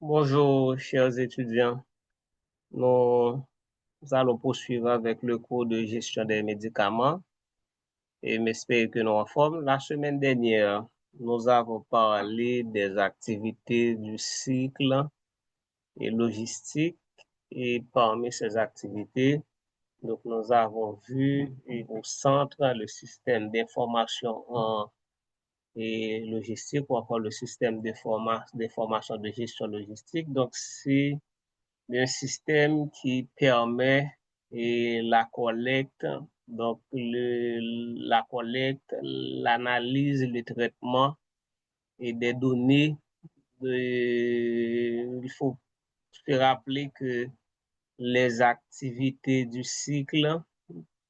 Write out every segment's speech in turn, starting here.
Bonjour, chers étudiants. Nous allons poursuivre avec le cours de gestion des médicaments et m'espère que nous en forme. La semaine dernière, nous avons parlé des activités du cycle et logistique et parmi ces activités, donc nous avons vu au centre le système d'information et logistique ou encore le système d'information de gestion logistique. Donc, c'est un système qui permet la collecte, donc la collecte, l'analyse, le traitement et des données. Il faut se rappeler que les activités du cycle,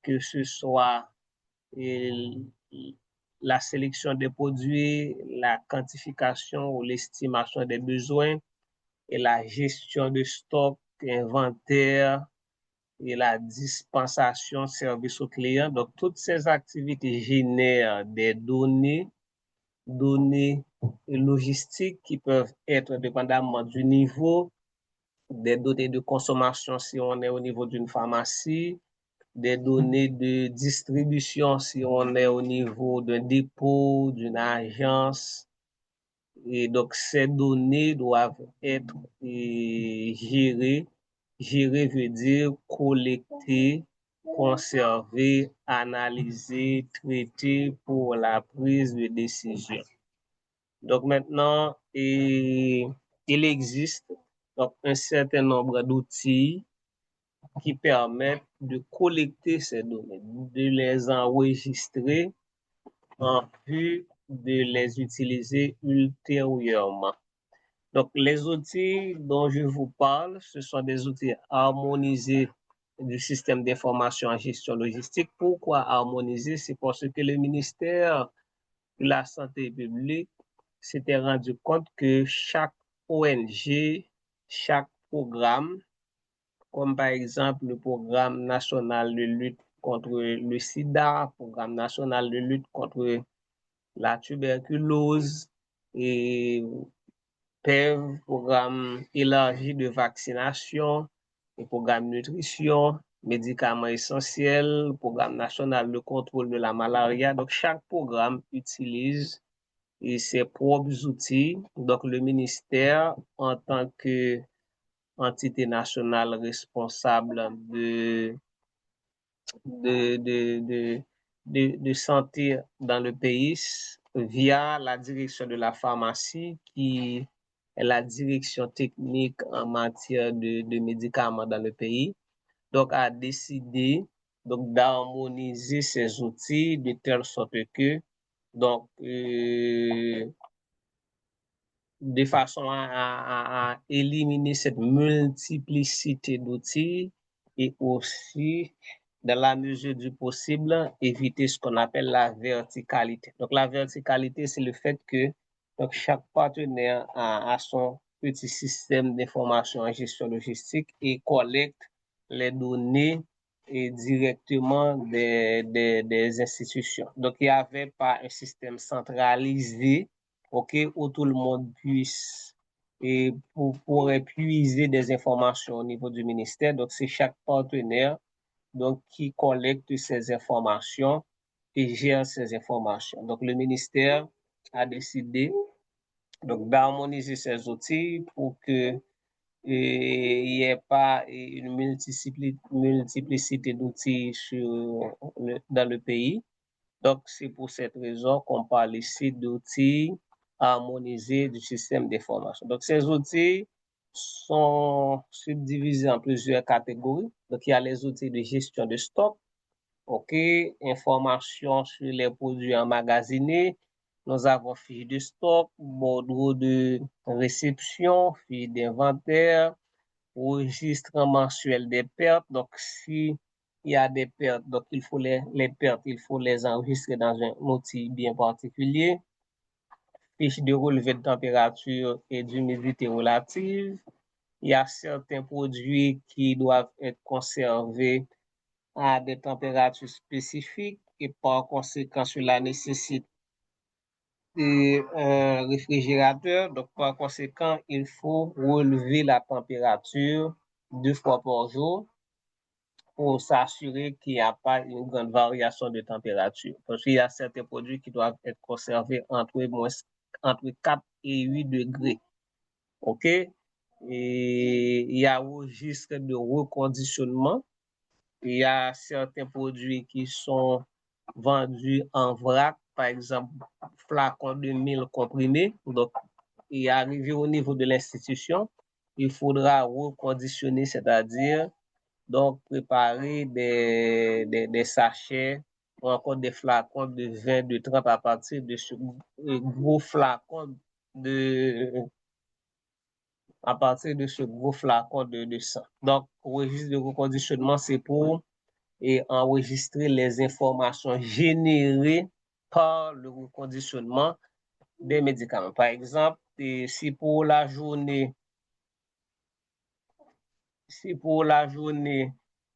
que ce soit euh, la sélection des produits, la quantification ou l'estimation des besoins et la gestion de stock, inventaire, et la dispensation de services aux clients. Donc, toutes ces activités génèrent des données logistiques qui peuvent être dépendamment du niveau, des données de consommation si on est au niveau d'une pharmacie, des données de distribution si on est au niveau d'un dépôt, d'une agence. Et donc, ces données doivent être gérées. Gérer veut dire collecter, conserver, analyser, traiter pour la prise de décision. Donc maintenant, il existe donc, un certain nombre d'outils qui permettent de collecter ces données, de les enregistrer en vue de les utiliser ultérieurement. Donc, les outils dont je vous parle, ce sont des outils harmonisés du système d'information en gestion logistique. Pourquoi harmoniser? C'est parce que le ministère de la Santé publique s'était rendu compte que chaque ONG, chaque programme, comme par exemple le programme national de lutte contre le sida, programme national de lutte contre la tuberculose et PEV, programme élargi de vaccination, et programme nutrition, médicaments essentiels, programme national de contrôle de la malaria. Donc, chaque programme utilise ses propres outils. Donc, le ministère, en tant qu'entité nationale responsable de, de, de, de santé dans le pays, via la direction de la pharmacie qui est la direction technique en matière de médicaments dans le pays, donc a décidé donc d'harmoniser ces outils de telle sorte que donc de façon à éliminer cette multiplicité d'outils et aussi, dans la mesure du possible, éviter ce qu'on appelle la verticalité. Donc, la verticalité, c'est le fait que donc, chaque partenaire a son petit système d'information en gestion logistique et collecte les données et directement des institutions. Donc, il n'y avait pas un système centralisé, OK, où tout le monde puisse et pour puiser des informations au niveau du ministère. Donc, c'est chaque partenaire donc, qui collecte ces informations et gère ces informations. Donc, le ministère a décidé donc d'harmoniser ces outils pour que il n'y ait pas une multiplicité d'outils dans le pays. Donc, c'est pour cette raison qu'on parle ici d'outils harmonisés du système d'information. Donc, ces outils sont subdivisés en plusieurs catégories. Donc, il y a les outils de gestion de stock, OK, information sur les produits emmagasinés. Nous avons fiche de stock, bordereau de réception, fiche d'inventaire, registre mensuel des pertes. Donc, si il y a des pertes, donc il faut les pertes, il faut les enregistrer dans un outil bien particulier. Fiche de relevé de température et d'humidité relative. Il y a certains produits qui doivent être conservés à des températures spécifiques et par conséquent, cela nécessite un réfrigérateur. Donc, par conséquent, il faut relever la température 2 fois par jour pour s'assurer qu'il n'y a pas une grande variation de température. Parce qu'il y a certains produits qui doivent être conservés entre 4 et 8 degrés. OK? Et il y a un registre de reconditionnement. Il y a certains produits qui sont vendus en vrac, par exemple, flacons de 1000 comprimés. Donc, et arrivé au niveau de l'institution, il faudra reconditionner, c'est-à-dire donc préparer des sachets ou encore des flacons de 20, de 30 à partir de ce gros flacon de à partir de ce gros flacon de sang. Donc, registre de reconditionnement, c'est pour enregistrer les informations générées par le reconditionnement des médicaments. Par exemple, si pour la journée,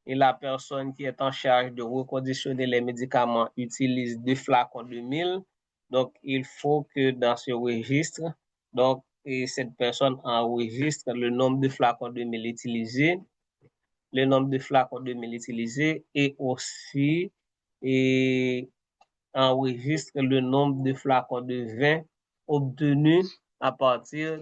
et la personne qui est en charge de reconditionner les médicaments utilise 2 flacons de 1000, donc il faut que dans ce registre, donc, et cette personne enregistre le nombre de flacons de 1000 utilisés, le nombre de flacons de 1000 utilisés et aussi et enregistre le nombre de flacons de vin obtenus à partir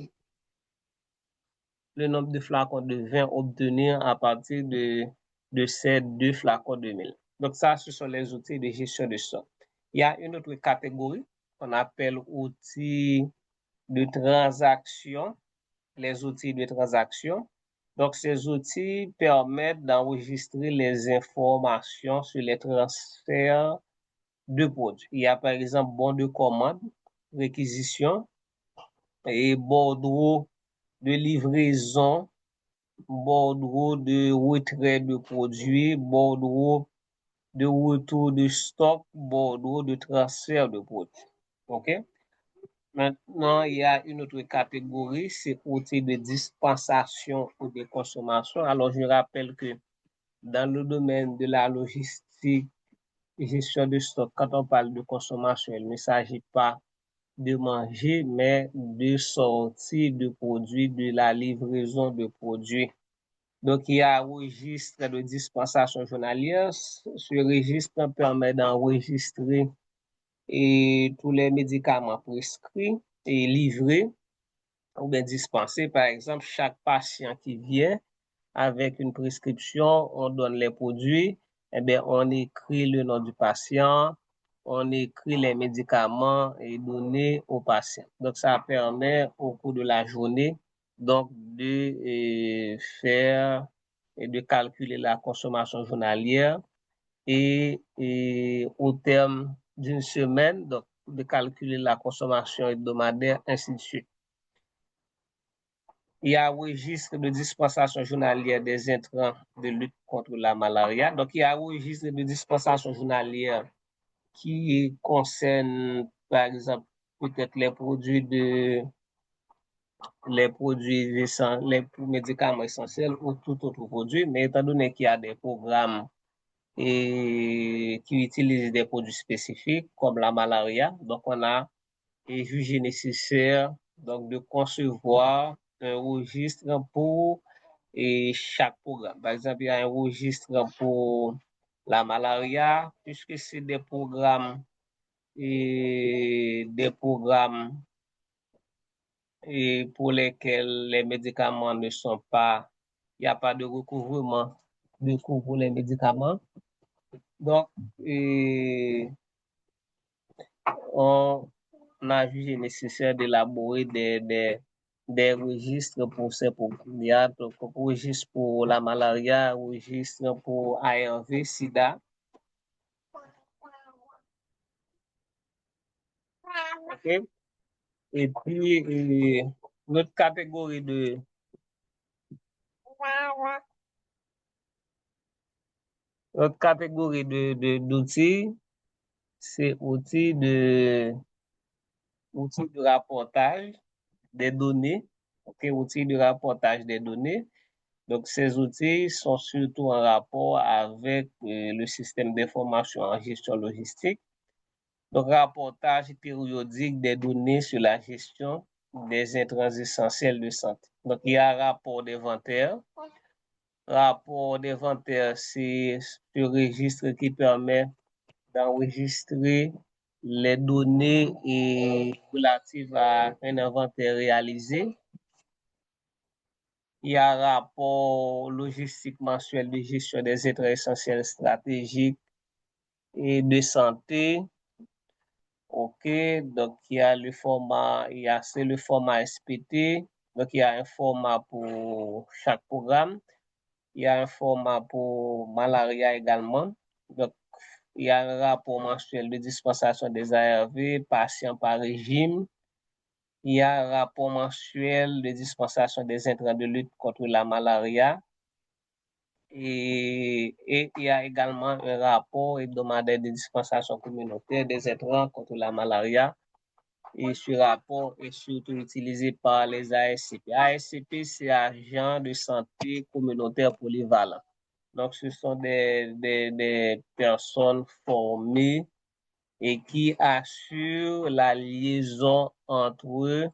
le nombre de flacons de vin obtenus à partir de ces 2 flacons de 1000. Donc ça, ce sont les outils de gestion de stock. Il y a une autre catégorie qu'on appelle outils de transaction, les outils de transaction. Donc ces outils permettent d'enregistrer les informations sur les transferts de produits. Il y a par exemple bon de commande, réquisition et bordereau de livraison, bordereau de retrait de produits, bordereau de retour de stock, bordereau de transfert de produits. OK? Maintenant, il y a une autre catégorie, c'est outils de dispensation ou de consommation. Alors, je rappelle que dans le domaine de la logistique et gestion de stock, quand on parle de consommation, il ne s'agit pas de manger, mais de sortie de produits, de la livraison de produits. Donc, il y a un registre de dispensation journalière. Ce registre permet d'enregistrer tous les médicaments prescrits et livrés ou bien dispensés. Par exemple, chaque patient qui vient avec une prescription, on donne les produits, eh bien, on écrit le nom du patient, on écrit les médicaments et donnés au patient. Donc, ça permet au cours de la journée, donc, de faire et de calculer la consommation journalière et au terme d'une semaine, donc, de calculer la consommation hebdomadaire, ainsi de suite. Il y a un registre de dispensation journalière des intrants de lutte contre la malaria. Donc, il y a un registre de dispensation journalière qui concerne, par exemple, peut-être les produits les médicaments essentiels ou tout autre produit. Mais étant donné qu'il y a des programmes qui utilisent des produits spécifiques comme la malaria, donc on a jugé nécessaire donc de concevoir un registre pour chaque programme. Par exemple, il y a un registre pour la malaria, puisque c'est des programmes pour lesquels les médicaments ne sont pas, il n'y a pas de recouvrement de coûts pour les médicaments. Donc, on a jugé nécessaire d'élaborer des registres pour ces programmes. Il y a donc un registre pour la malaria, un registre pour ARV, SIDA. Okay? Et puis, notre catégorie d'outils, c'est outils de rapportage des données. Okay? Outils de rapportage des données. Donc, ces outils sont surtout en rapport avec le système d'information en gestion logistique. Donc, rapportage périodique des données sur la gestion des intrants essentiels de santé. Donc, il y a un rapport d'inventaire. Rapport d'inventaire, c'est ce registre qui permet d'enregistrer les données relatives à un inventaire réalisé. Il y a un rapport logistique mensuel de gestion des intrants essentiels stratégiques et de santé. OK, donc il y a le format, c'est le format SPT. Donc il y a un format pour chaque programme. Il y a un format pour malaria également. Donc il y a un rapport mensuel de dispensation des ARV, patients par régime. Il y a un rapport mensuel de dispensation des intrants de lutte contre la malaria. Et il y a également un rapport hebdomadaire de dispensation communautaire des intrants contre la malaria. Et ce rapport est surtout utilisé par les ASCP. ASCP, c'est agents de santé communautaire polyvalent. Donc, ce sont des personnes formées et qui assurent la liaison entre eux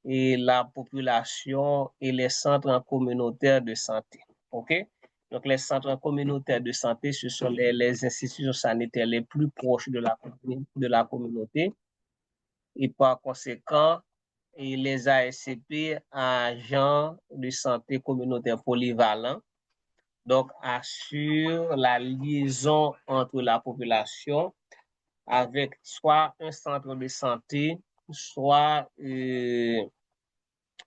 et la population et les centres communautaires de santé. OK? Donc, les centres communautaires de santé, ce sont les institutions sanitaires les plus proches de la communauté. Et par conséquent, et les ASCP, agents de santé communautaire polyvalents, donc assurent la liaison entre la population avec soit un centre de santé, soit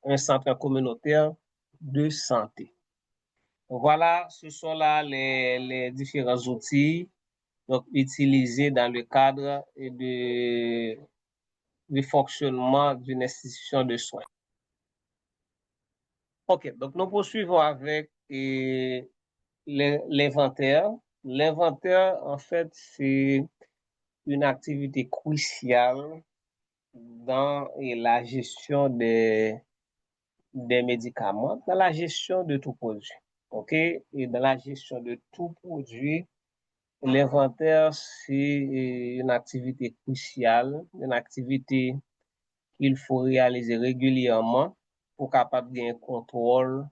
un centre communautaire de santé. Voilà, ce sont là les différents outils donc, utilisés dans le cadre du fonctionnement d'une institution de soins. OK, donc nous poursuivons avec l'inventaire. L'inventaire, en fait, c'est une activité cruciale dans la gestion des médicaments, dans la gestion de tout produit. OK? Et dans la gestion de tout produit, l'inventaire, c'est une activité cruciale, une activité qu'il faut réaliser régulièrement pour capable de contrôle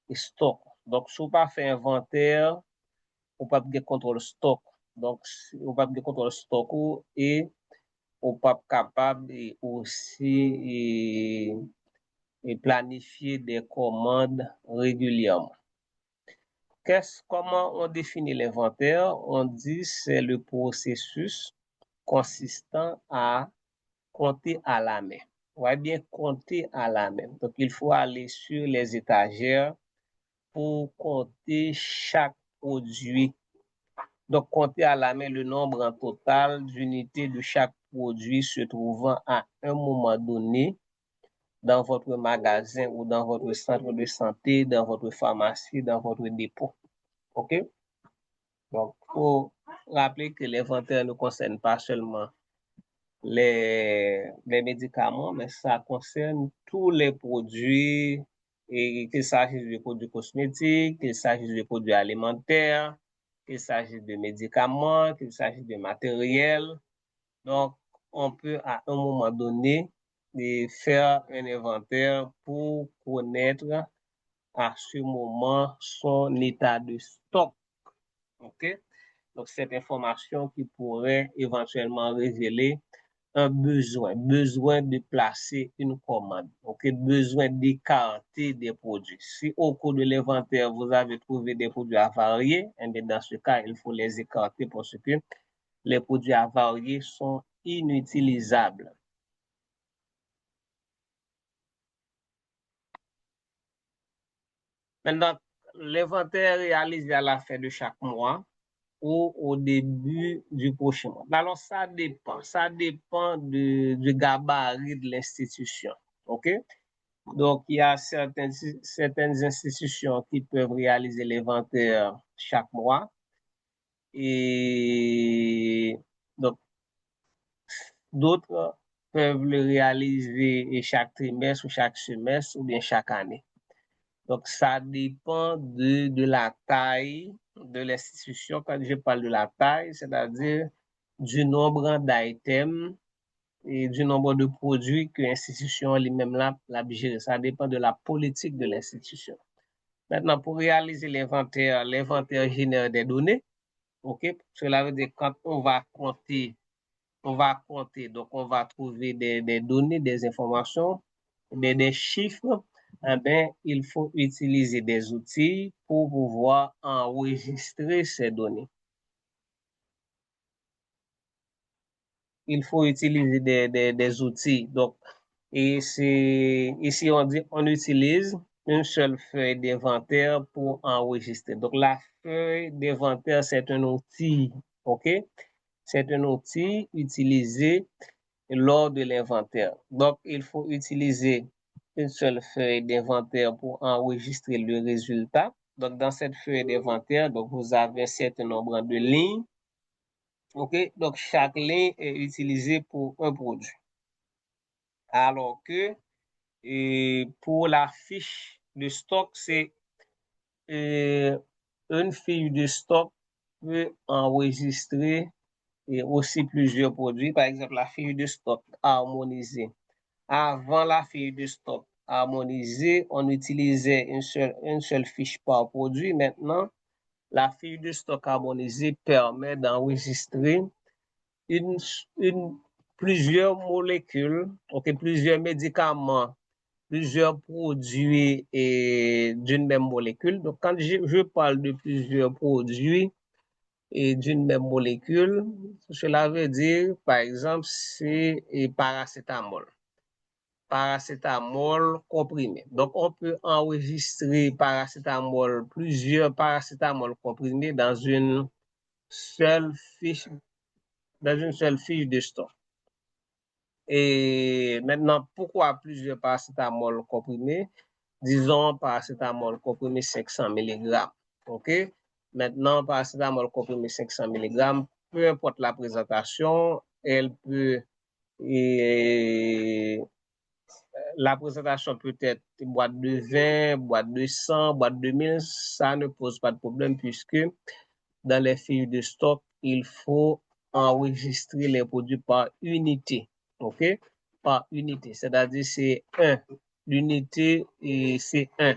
et stock. Donc, si vous pas fait inventaire, vous pas de contrôle stock. Donc, vous pas de contrôle stock et vous pas capable aussi et planifier des commandes régulièrement. Comment on définit l'inventaire? On dit c'est le processus consistant à compter à la main. On va bien compter à la main. Donc, il faut aller sur les étagères pour compter chaque produit. Donc, compter à la main le nombre en total d'unités de chaque produit se trouvant à un moment donné dans votre magasin ou dans votre centre de santé, dans votre pharmacie, dans votre dépôt. OK? Donc, il faut rappeler que l'inventaire ne concerne pas seulement les médicaments, mais ça concerne tous les produits, et qu'il s'agisse de produits cosmétiques, qu'il s'agisse de produits alimentaires, qu'il s'agisse de médicaments, qu'il s'agisse de matériel. Donc, on peut à un moment donné faire un inventaire pour connaître à ce moment son état de stock. OK? Donc, cette information qui pourrait éventuellement révéler un besoin de placer une commande, OK, besoin d'écarter des produits. Si au cours de l'inventaire, vous avez trouvé des produits avariés, dans ce cas, il faut les écarter parce que les produits avariés sont inutilisables. Maintenant, l'inventaire réalisé à la fin de chaque mois ou au début du prochain mois. Alors, ça dépend du gabarit de l'institution. OK? Donc, il y a certaines institutions qui peuvent réaliser l'inventaire chaque mois. Et donc, d'autres peuvent le réaliser chaque trimestre ou chaque semestre ou bien chaque année. Donc, ça dépend de la taille de l'institution. Quand je parle de la taille, c'est-à-dire du nombre d'items et du nombre de produits que l'institution lui-même la gère. Ça dépend de la politique de l'institution. Maintenant, pour réaliser l'inventaire génère des données. OK? Cela veut dire quand donc on va trouver des données, des informations, des chiffres, eh bien, il faut utiliser des outils pour pouvoir enregistrer ces données. Il faut utiliser des outils. Donc, et c'est ici on utilise une seule feuille d'inventaire pour enregistrer. Donc, la feuille d'inventaire, c'est un outil, OK? C'est un outil utilisé lors de l'inventaire. Donc, il faut utiliser une seule feuille d'inventaire pour enregistrer le résultat. Donc, dans cette feuille d'inventaire, donc vous avez un certain nombre de lignes. OK? Donc, chaque ligne est utilisée pour un produit. Alors que pour la fiche de stock, c'est une fiche de stock peut enregistrer aussi plusieurs produits. Par exemple, la fiche de stock harmonisée. Avant la fiche de stock harmonisée, on utilisait une seule fiche par produit. Maintenant, la fiche de stock harmonisée permet d'enregistrer une, plusieurs molécules, okay, plusieurs médicaments, plusieurs produits d'une même molécule. Donc, quand je parle de plusieurs produits et d'une même molécule, cela veut dire, par exemple, c'est paracétamol. Paracétamol comprimé. Donc, on peut enregistrer plusieurs paracétamol comprimés dans une seule fiche de stock. Et maintenant, pourquoi plusieurs paracétamol comprimés? Disons paracétamol comprimé 500 mg. OK? Maintenant, paracétamol comprimé 500 mg, peu importe la présentation, elle peut, la présentation peut être boîte de 20, boîte de 100, boîte de 1000, ça ne pose pas de problème puisque dans les fiches de stock, il faut enregistrer les produits par unité. OK? Par unité. C'est-à-dire c'est 1. L'unité, c'est 1.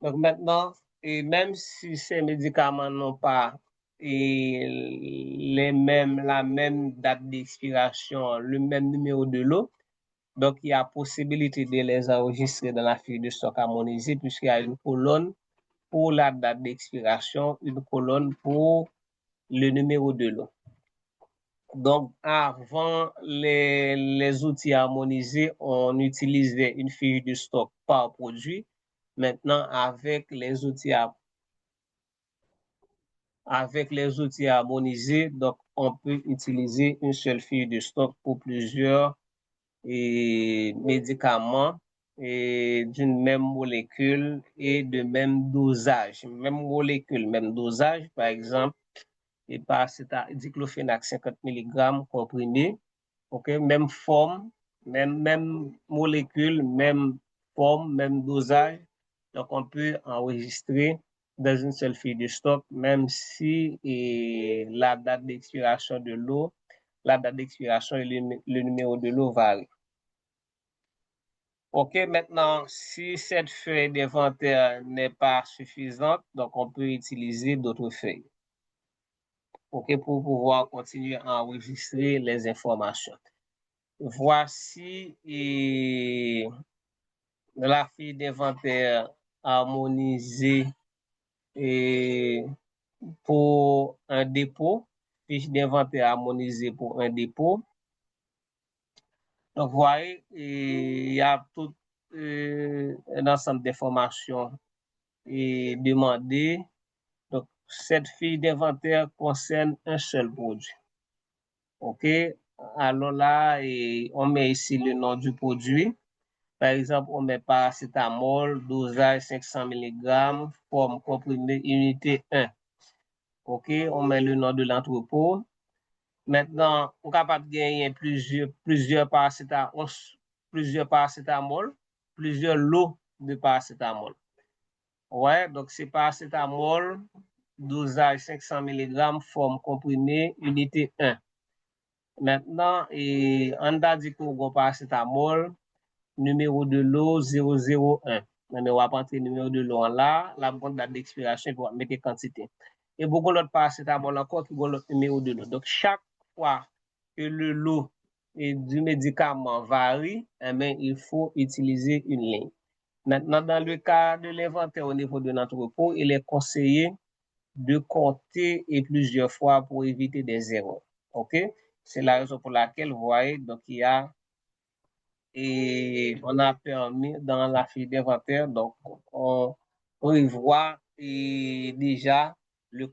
Donc maintenant, et même si ces médicaments n'ont pas la même date d'expiration, le même numéro de lot, donc il y a possibilité de les enregistrer dans la fiche de stock harmonisée puisqu'il y a une colonne pour la date d'expiration, une colonne pour le numéro de lot. Donc, avant les outils harmonisés, on utilisait une fiche de stock par produit. Maintenant, avec les outils harmonisés, donc on peut utiliser une seule fiche de stock pour plusieurs médicaments d'une même molécule et de même dosage. Même molécule, même dosage, par exemple, et diclofenac 50 mg comprimé, okay? Même forme, même molécule, même forme, même dosage. Donc, on peut enregistrer dans une seule fiche de stock, même si la date d'expiration de l'eau, la date d'expiration et le numéro de l'eau varient. OK, maintenant, si cette feuille d'inventaire n'est pas suffisante, donc on peut utiliser d'autres feuilles. OK, pour pouvoir continuer à enregistrer les informations. Voici la fiche d'inventaire harmonisée pour un dépôt, fiche d'inventaire harmonisée pour un dépôt. Donc, vous voyez, il y a tout un ensemble d'informations demandées. Donc, cette fiche d'inventaire concerne un seul produit. OK? Alors là, on met ici le nom du produit. Par exemple, on met paracétamol, dosage 500 mg, forme comprimée, unité 1. OK? On met le nom de l'entrepôt. Maintenant, on est capable de gagner plusieurs paracétamol, plusieurs lots de paracétamol. Ouais, donc c'est paracétamol, dosage 500 mg, forme comprimée, unité 1. Maintenant, on a dit qu'on a paracétamol, numéro de lot 001. Mais on va prendre le numéro de lot là, la bonne date d'expiration pour mettre quantité. Et beaucoup d'autres paracétamol encore qui ont l'autre numéro de lot. Donc, chaque fois que le lot du médicament varie, il faut utiliser une ligne. Maintenant, dans le cas de l'inventaire au niveau de notre repos, il est conseillé de compter et plusieurs fois pour éviter des erreurs. OK? C'est la raison pour laquelle, vous voyez, donc il y a, et on a permis dans la fiche d'inventaire, donc on y voit déjà le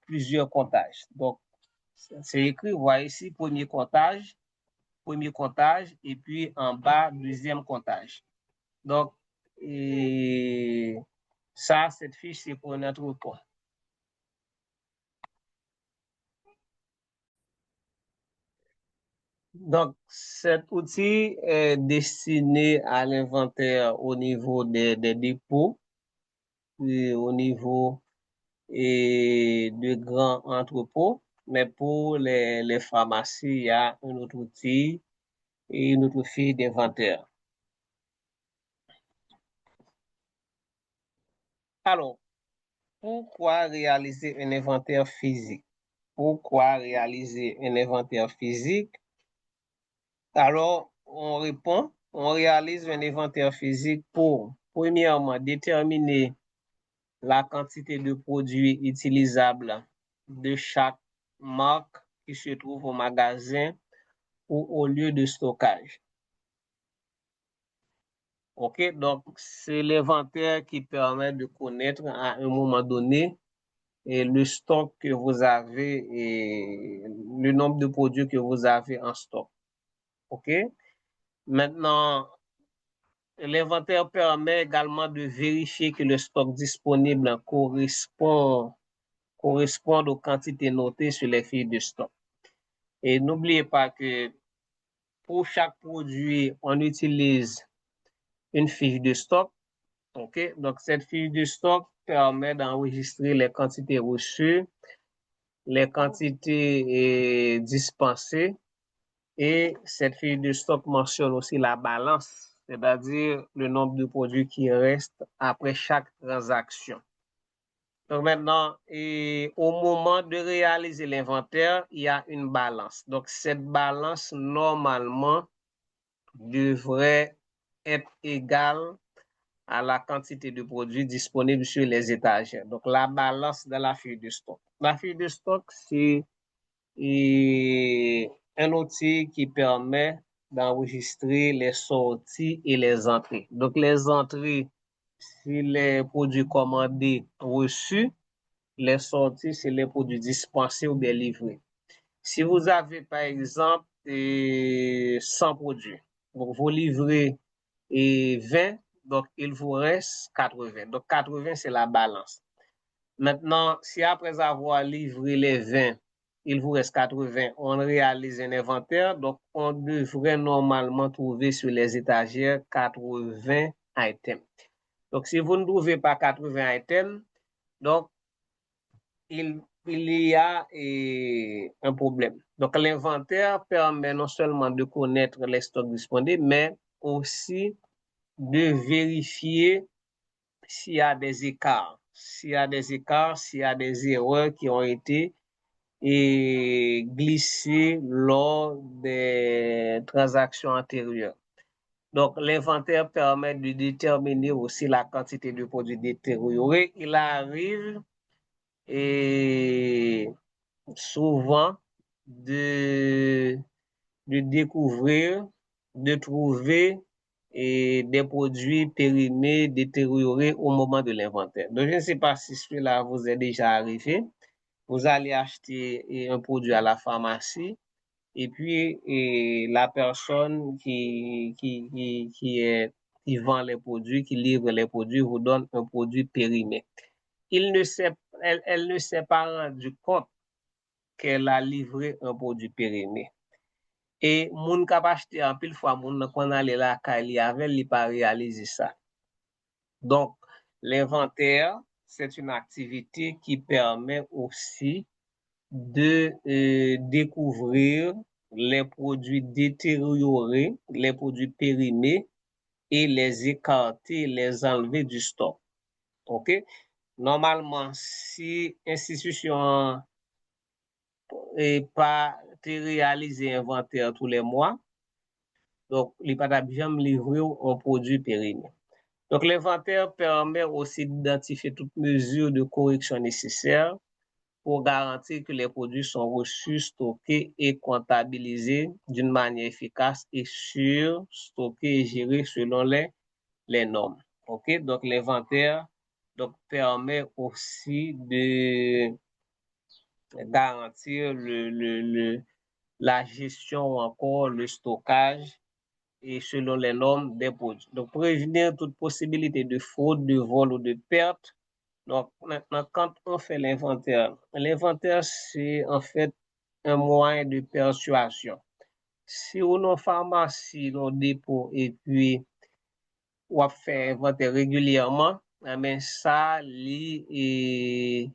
plusieurs comptages. Donc, c'est écrit, vous voyez ici, premier comptage, et puis en bas, deuxième comptage. Donc, et ça, cette fiche, c'est pour notre point. Donc, cet outil est destiné à l'inventaire au niveau des dépôts, et au niveau de grands entrepôts, mais pour les pharmacies, il y a un autre outil et une autre fiche d'inventaire. Alors, pourquoi réaliser un inventaire physique? Pourquoi réaliser un inventaire physique? Alors, on répond, on réalise un inventaire physique pour, premièrement, déterminer la quantité de produits utilisables de chaque marque qui se trouve au magasin ou au lieu de stockage. OK, donc c'est l'inventaire qui permet de connaître à un moment donné le stock que vous avez et le nombre de produits que vous avez en stock. OK? Maintenant, l'inventaire permet également de vérifier que le stock disponible correspond aux quantités notées sur les fiches de stock. Et n'oubliez pas que pour chaque produit, on utilise une fiche de stock. OK? Donc, cette fiche de stock permet d'enregistrer les quantités reçues, les quantités dispensées, et cette fiche de stock mentionne aussi la balance, c'est-à-dire le nombre de produits qui restent après chaque transaction. Donc maintenant, au moment de réaliser l'inventaire, il y a une balance. Donc cette balance, normalement, devrait être égale à la quantité de produits disponibles sur les étagères. Donc la balance de la fiche de stock. La fiche de stock, c'est un outil qui permet d'enregistrer les sorties et les entrées. Donc les entrées, c'est les produits commandés reçus. Les sorties, c'est les produits dispensés ou bien livrés. Si vous avez, par exemple, 100 produits, donc vous livrez 20, donc il vous reste 80. Donc 80, c'est la balance. Maintenant, si après avoir livré les 20, il vous reste 80, on réalise un inventaire, donc on devrait normalement trouver sur les étagères 80 items. Donc si vous ne trouvez pas 80 items, donc il y a un problème. Donc, l'inventaire permet non seulement de connaître les stocks disponibles, mais aussi de vérifier s'il y a des écarts, s'il y a des erreurs qui ont été glissées lors des transactions antérieures. Donc, l'inventaire permet de déterminer aussi la quantité de produits détériorés. Il arrive et souvent de découvrir, de trouver des produits périmés, détériorés au moment de l'inventaire. Donc, je ne sais pas si cela vous est déjà arrivé. Vous allez acheter un produit à la pharmacie et puis la personne qui vend les produits, qui livre les produits, vous donne un produit périmé. Elle ne s'est pas rendu compte qu'elle a livré un produit périmé. Et moun kap achete en pile fois moun kon ale la kay li avec li pa réaliser ça. Donc l'inventaire, c'est une activité qui permet aussi de découvrir les produits détériorés, les produits périmés et les écarter, les enlever du stock. OK? Normalement, si institution n'est pas réalisé inventaire tous les mois, donc il pas jamais livrer un produit périmé. Donc l'inventaire permet aussi d'identifier toutes mesures de correction nécessaires pour garantir que les produits sont reçus, stockés et comptabilisés d'une manière efficace et sûre, stockés et gérés selon les normes. OK? Donc, l'inventaire donc, permet aussi de garantir la gestion ou encore le stockage et selon les normes des produits. Donc, prévenir toute possibilité de fraude, de vol ou de perte. Donc, maintenant, quand on fait l'inventaire, c'est en fait un moyen de persuasion. Si on a une pharmacie, on dépôt et puis on fait inventaire régulièrement, mais ça, et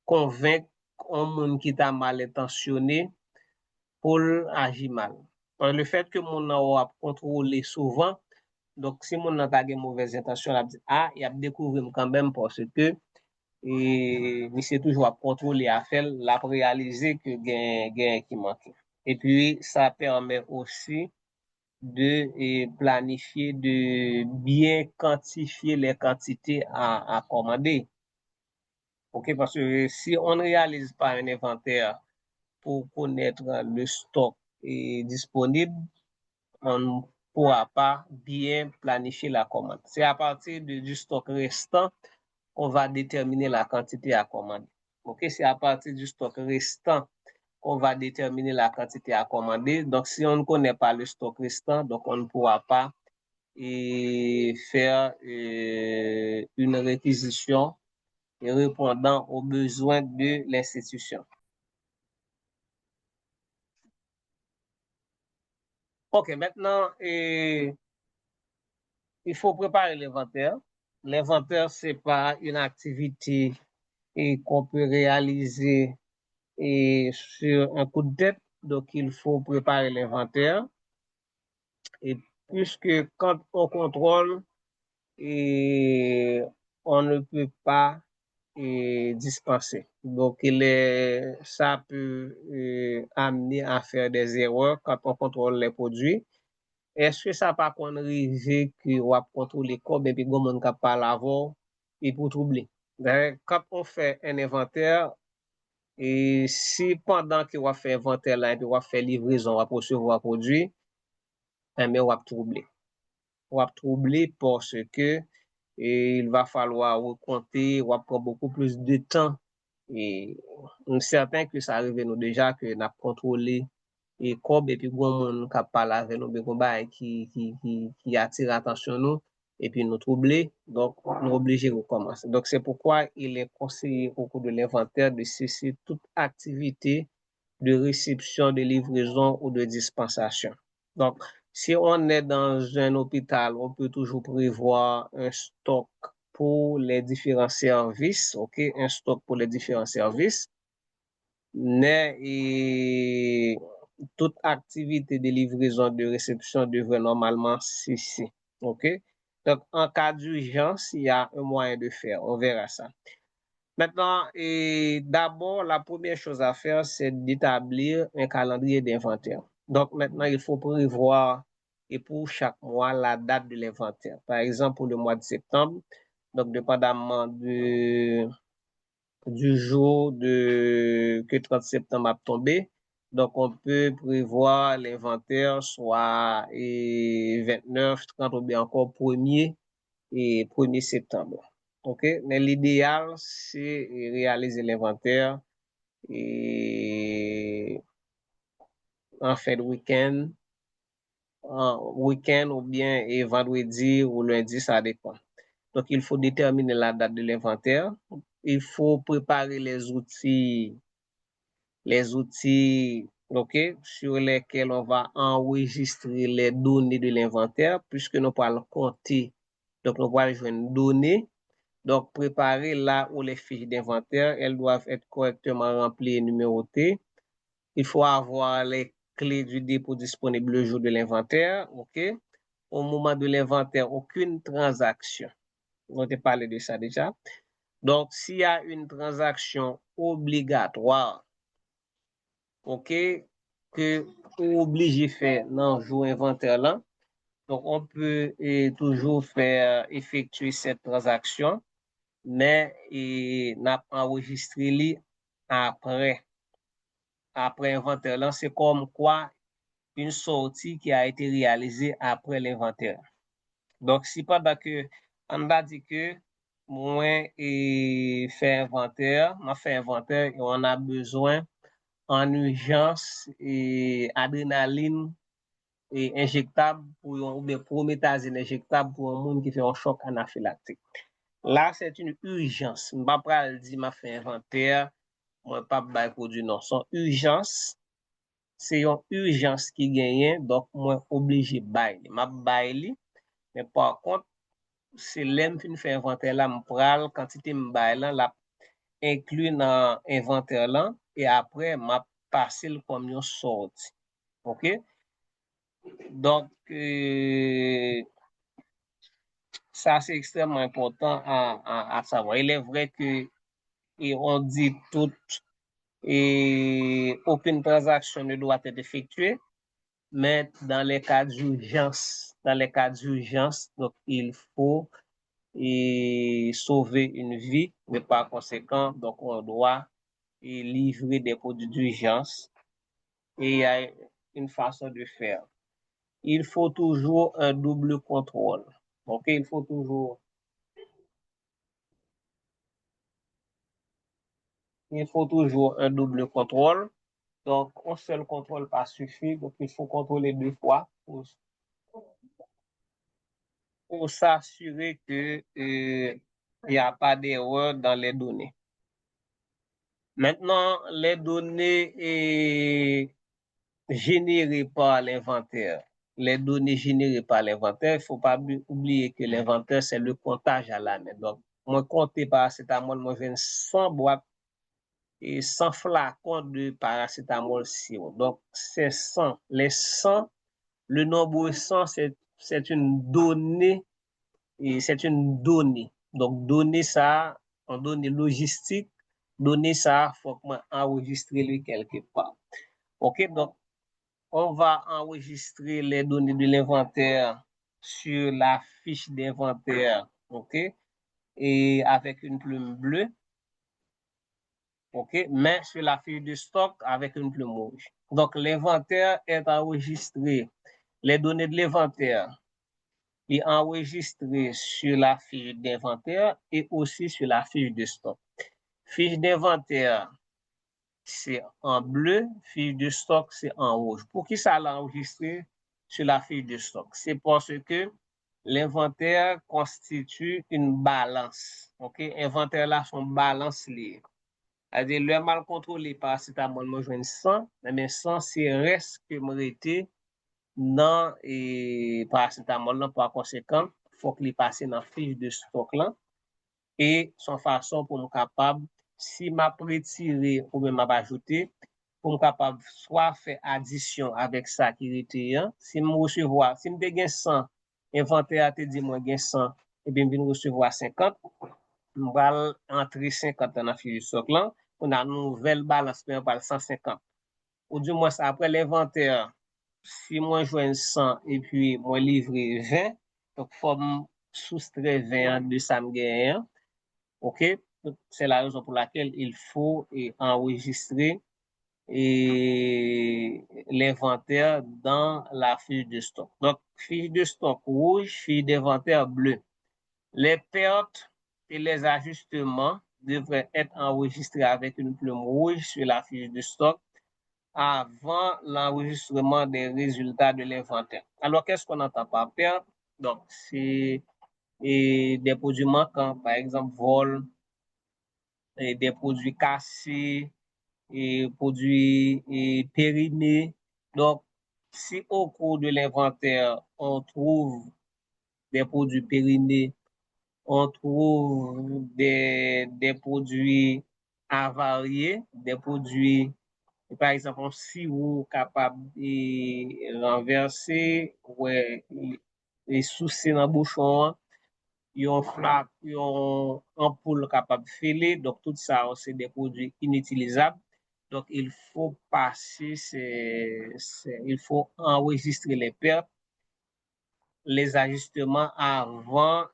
convaincre un monde qui t'a mal intentionné pour agir mal. Le fait que mon a contrôlé souvent, donc si mon a une mauvaise intention, il a découvert quand même parce que c'est toujours à contrôler à faire, la réaliser que gain qui manque. Et puis ça permet aussi de planifier, de bien quantifier les quantités à commander. OK, parce que si on ne réalise pas un inventaire pour connaître le stock disponible, on ne pourra pas bien planifier la commande. C'est à partir du stock restant qu'on va déterminer la quantité à commander. OK, c'est à partir du stock restant qu'on va déterminer la quantité à commander. Donc, si on ne connaît pas le stock restant, donc on ne pourra pas faire une réquisition répondant aux besoins de l'institution. OK, maintenant, il faut préparer l'inventaire. L'inventaire, c'est pas une activité qu'on peut réaliser sur un coup de tête. Donc, il faut préparer l'inventaire. Et puisque quand on contrôle, on ne peut pas dispenser. Donc, ça peut amener à faire des erreurs quand on contrôle les produits. Est-ce que ça pas qu'on arrive que on va contrôler comme et puis on ne pas l'avoir et pour troubler. Quand on fait un inventaire, et si pendant que on va faire inventaire là et puis on va faire livraison, on va recevoir produit, mais on va troubler. On va troubler parce que il va falloir recompter, on va prendre beaucoup plus de temps. Et on est certain que ça arrive nous déjà que n'a contrôlé et comme et puis bon monde qui parle avec nous qui attire l'attention nous et puis nous troubler donc nous obligés de recommencer. Donc c'est pourquoi il est conseillé au cours de l'inventaire de cesser toute activité de réception, de livraison ou de dispensation. Donc si on est dans un hôpital, on peut toujours prévoir un stock pour les différents services, OK, un stock pour les différents services. Mais toute activité de livraison de réception devrait normalement cesser. OK? Donc, en cas d'urgence, il y a un moyen de faire. On verra ça. Maintenant, d'abord, la première chose à faire, c'est d'établir un calendrier d'inventaire. Donc, maintenant, il faut prévoir et pour chaque mois la date de l'inventaire. Par exemple, pour le mois de septembre, donc dépendamment du jour que 30 septembre a tombé. Donc, on peut prévoir l'inventaire soit 29, 30 ou bien encore 1er septembre. OK? Mais l'idéal, c'est réaliser l'inventaire en fin de week-end, ou bien vendredi ou lundi, ça dépend. Donc, il faut déterminer la date de l'inventaire. Il faut préparer les outils okay, sur lesquels on va enregistrer les données de l'inventaire, puisque nous allons compter. Donc, nous allons jouer une donnée Donc, préparer là où les fiches d'inventaire, elles doivent être correctement remplies et numérotées. Il faut avoir les clés du dépôt disponibles le jour de l'inventaire. OK? Au moment de l'inventaire, aucune transaction. On t'a parlé de ça déjà. Donc, s'il y a une transaction obligatoire, OK, que ou obligé faire dans le jour inventaire là, donc on peut toujours faire effectuer cette transaction, mais n'a pas enregistré après inventaire là, c'est comme quoi une sortie qui a été réalisée après l'inventaire. Donc, si pendant que on a dit que moi et fait inventaire et on a besoin en urgence et adrénaline et injectable pour ou bien promethazine injectable pour un monde qui fait un choc anaphylactique. Là, c'est une urgence. Je ne vais pas dire m'a fait inventaire, moi pas bail produit non, son urgence. C'est une urgence qui gagne, donc moi obligé bail. M'a bail, mais par contre, c'est l'aime fin fait inventaire là, m'pral quantité m'bail là, la inclus dans inventaire là et après m'a passé le comme une sortie. OK? Donc ça c'est extrêmement important à savoir. Il est vrai que et on dit tout et aucune transaction ne doit être effectuée, mais dans les cas d'urgence, donc il faut sauver une vie, mais par conséquent, donc on doit livrer des produits d'urgence et il y a une façon de faire. Il faut toujours un double contrôle. OK, il faut toujours un double contrôle. Donc, un seul contrôle pas suffit. Donc, il faut contrôler deux fois pour s'assurer que il n'y a pas d'erreur dans les données. Maintenant, les données générées par l'inventaire. Les données générées par l'inventaire, il ne faut pas oublier que l'inventaire, c'est le comptage à la main. Donc, moi, compter paracétamol, moi, j'ai 100 boîtes et 100 flacons de paracétamol sirop. Donc, c'est 100. Les 100, le nombre 100, c'est une donnée, et c'est une donnée. Donc, donner ça, en données logistique, donner ça, il faut enregistrer le quelque part. OK, donc, on va enregistrer les données de l'inventaire sur la fiche d'inventaire, OK, et avec une plume bleue, OK, mais sur la fiche de stock avec une plume rouge. Donc, l'inventaire est enregistré. Les données de l'inventaire est enregistré sur la fiche d'inventaire et aussi sur la fiche de stock. Fiche d'inventaire, c'est en bleu, fiche de stock, c'est en rouge. Pour qui ça l'a enregistré sur la fiche de stock? C'est parce que l'inventaire constitue une balance. OK? Inventaire là, son balance liée. C'est-à-dire, le mal contrôlé par paracétamol, moi, je 100, mais 100, c'est reste que m'arrêter dans et paracétamol là, par conséquent, faut qu'il passe dans la fiche de stock là et son façon pour me capable, si m'a retiré ou même m'a ajouté, pour me capable soit faire addition avec ça qui était, si me recevoir, si me gain 100, inventaire te dit moi gain 100, et bien me recevoir 50, on va entrer 50 dans la fiche de stock là, on a une nouvelle balance par 150. Ou du moins après l'inventaire, si moi joins 100 et puis moi livrer 20, donc faut soustraire 20 de ça me gagne. OK? C'est la raison pour laquelle il faut enregistrer l'inventaire dans la fiche de stock. Donc, fiche de stock rouge, fiche d'inventaire bleu. Les pertes et les ajustements devraient être enregistrés avec une plume rouge sur la fiche de stock avant l'enregistrement des résultats de l'inventaire. Alors, qu'est-ce qu'on entend par perte? Donc, c'est des produits manquants, par exemple, vol, et des produits cassés, et produits périmés. Donc, si au cours de l'inventaire, on trouve des produits périmés on trouve des produits avariés, des produits, par exemple, un sirop capable de renverser, ouais, et sous dans le bouchon, yon flap, yon ampoule capable de filer, donc tout ça, c'est des produits inutilisables. Donc, il faut passer, il faut enregistrer les pertes, les ajustements avant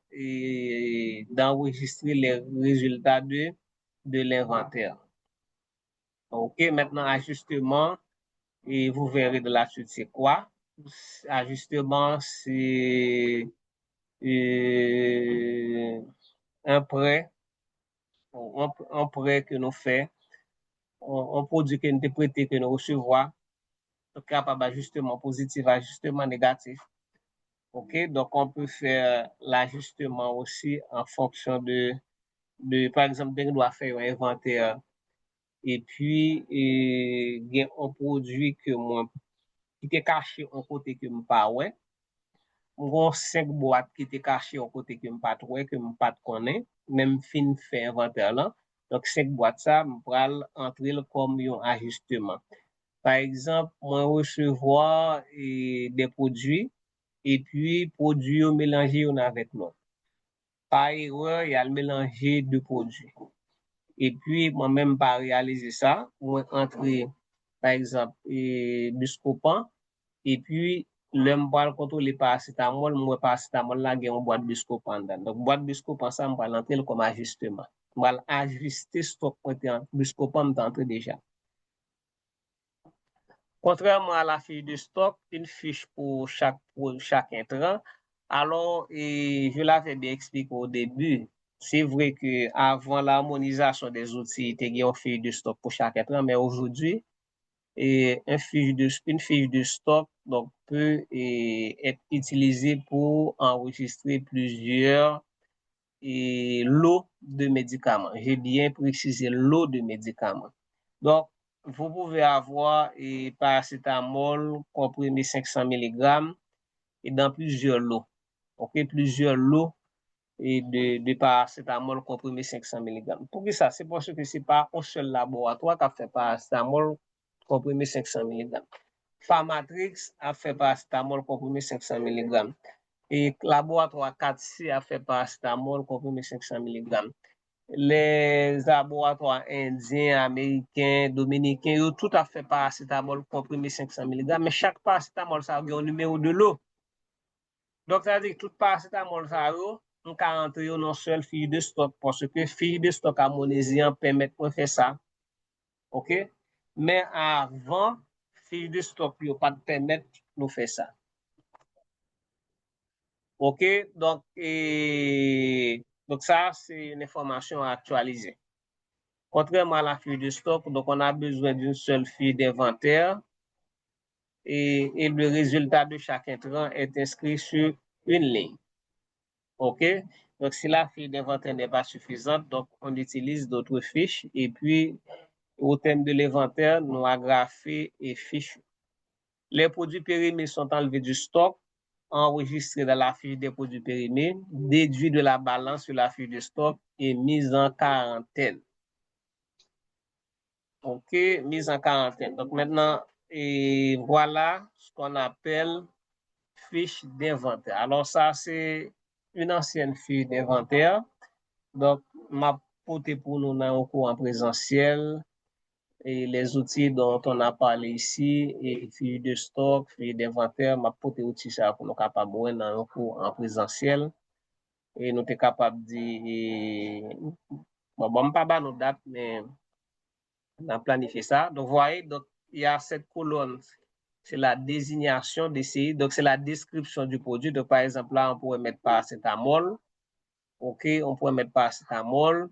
d'enregistrer les résultats de l'inventaire. OK, maintenant, ajustement, et vous verrez de la suite c'est quoi. Ajustement, c'est un prêt, un prêt que nous faisons, un produit que nous prêté, que nous recevons, capable d'ajustement positif, ajustement négatif. OK, donc on peut faire l'ajustement aussi en fonction par exemple, dès qu'on doit faire un inventaire et puis il y a un produit que moi, qui était caché en côté que je pas ouais. Mon 5 boîtes qui étaient cachées en côté que je pas trouvé, que je pas connais, même fin fait inventaire là. Donc 5 boîtes ça, je pourrais entrer comme un ajustement. Par exemple, moi recevoir des produits et puis produits mélangés avec l'autre. Par erreur, il y a le mélanger de produits. Et puis, moi-même, pas réaliser ça, moi, entrer, par exemple, Buscopan, et puis, l'homme va contrôler paracétamol, moi, paracétamol, là, il y a une boîte Buscopan dedans. Donc, boîte Buscopan, ça, on va l'entrer comme ajustement. On va ajuster stock Buscopan d'entrée déjà. Contrairement à la fiche de stock, une fiche pour chaque intrant. Alors, je l'avais bien expliqué au début, c'est vrai que avant l'harmonisation des outils, il y a une fiche de stock pour chaque intrant, mais aujourd'hui, une fiche de stock donc, peut être utilisée pour enregistrer plusieurs lots de médicaments. J'ai bien précisé lots de médicaments. Donc, vous pouvez avoir paracétamol comprimé 500 mg et dans plusieurs lots. OK, plusieurs lots de paracétamol comprimé 500 mg. Pourquoi ça? C'est parce que ce n'est pas un seul laboratoire qui a fait paracétamol comprimé 500 mg. Pharmatrix a fait paracétamol comprimé 500 mg. Et laboratoire 4C a fait paracétamol comprimé 500 mg. Les laboratoires indiens, américains, dominicains, ils ont tout à fait paracétamol comprimé 500 mg, mais chaque paracétamol, ça a un numéro de lot. Donc, ça veut dire que tout paracétamol, ça a on peut rentrer dans une seule fiche de stock parce que fiche de stock harmonisée permet de faire ça. OK? Mais avant, fiche de stock ne pas permettre de faire ça. OK? Donc, ça, c'est une information à actualiser. Contrairement à la fiche de stock, donc on a besoin d'une seule fiche d'inventaire et le résultat de chaque intrant est inscrit sur une ligne. OK? Donc, si la fiche d'inventaire n'est pas suffisante, donc on utilise d'autres fiches et puis au thème de l'inventaire, nous agrafons et fiches. Les produits périmés sont enlevés du stock, enregistrés dans la fiche des produits périmés, déduits de la balance sur la fiche de stock et mis en quarantaine. OK, mise en quarantaine. Donc maintenant, et voilà ce qu'on appelle fiche d'inventaire. Alors ça, c'est une ancienne fiche d'inventaire. Donc, m'a porté pour nous dans un cours en présentiel et les outils dont on a parlé ici, et fiche de stock, fiche d'inventaire, m'a porté outils ça pour nous capables de dans un cours en présentiel et nous sommes capables de, bon, pas nos dates, mais on a planifié ça. Donc, vous voyez, donc, il y a cette colonne, c'est la désignation des séries, donc c'est la description du produit. Donc, par exemple, là, on pourrait mettre paracétamol. OK, on pourrait mettre paracétamol.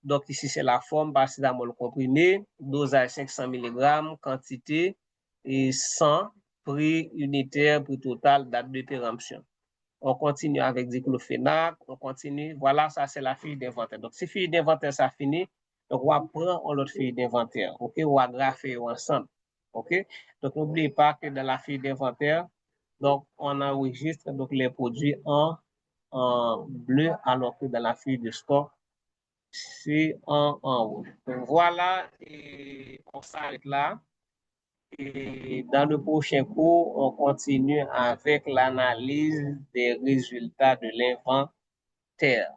Donc, ici, c'est la forme paracétamol comprimé, dosage 500 mg, quantité et 100, prix unitaire, prix total, date de péremption. On continue avec diclofénac, on continue. Voilà, ça, c'est la fiche d'inventaire. Donc, si fiche d'inventaire, ça finit, donc on va prendre l'autre fiche d'inventaire. OK, on va graffer ensemble. OK, donc n'oubliez pas que dans la fiche d'inventaire, donc on enregistre donc les produits en en bleu, alors que dans la feuille de stock, c'est en rouge. Donc voilà, et on s'arrête là. Et dans le prochain cours, on continue avec l'analyse des résultats de l'inventaire.